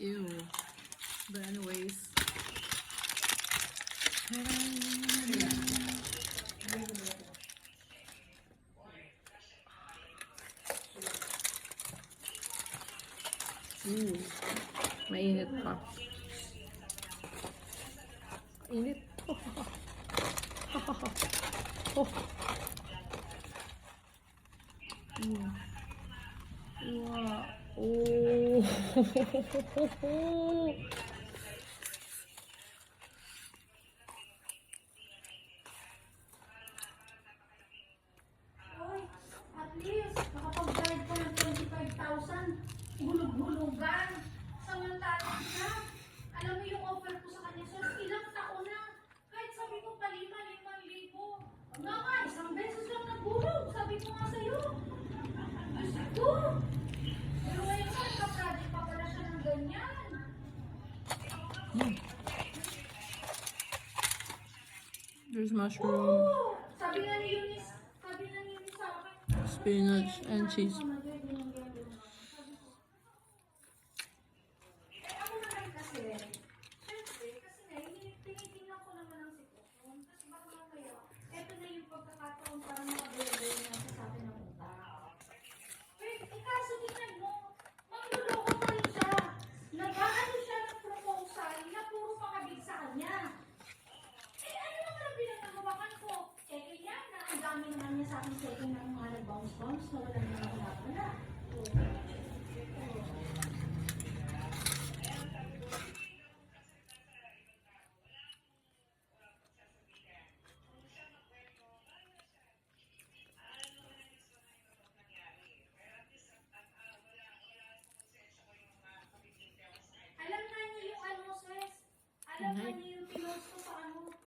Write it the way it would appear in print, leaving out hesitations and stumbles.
Ew. But anyways. Mainit pa. Init. Oh. Wow. Oh. At least, nakapag-guide ko ng 25,000. Hulog-hulugan. Samantalang siya. Alam mo yung offer ko sa kanya, sir, ilang taon na. Kahit sabi ko pa 5,000. Nga nga, isang beses lang naghulog. Sabi ko nga sa'yo. Diyos ko. Pero ngayon nga, nagka-project pa pala siya ng ganyan. There's mushroom, Oo! Sabi nga ni Eunice sa akin. spinach, and cheese. Ako naman kasi, syempre, kasi nga, tinitingnan ko naman ang sitwasyon. Kasi baka mamaya, eto na yung pagkakataon para makabili na sa akin ng utang. Pero, ikaso tingnan mo, mangluloko pa rin siya. Nag-aano siya ng proposal na puro pakabig sa kanya. Eh, ano naman ang pinagkakawakan ko? Kaya na, ang dami naman niya sa akin checking ng mga nag-bounce-bounce na wala naman wala. Alam nga niya yung ano, sis. Alam nga niya yung pinost ko sa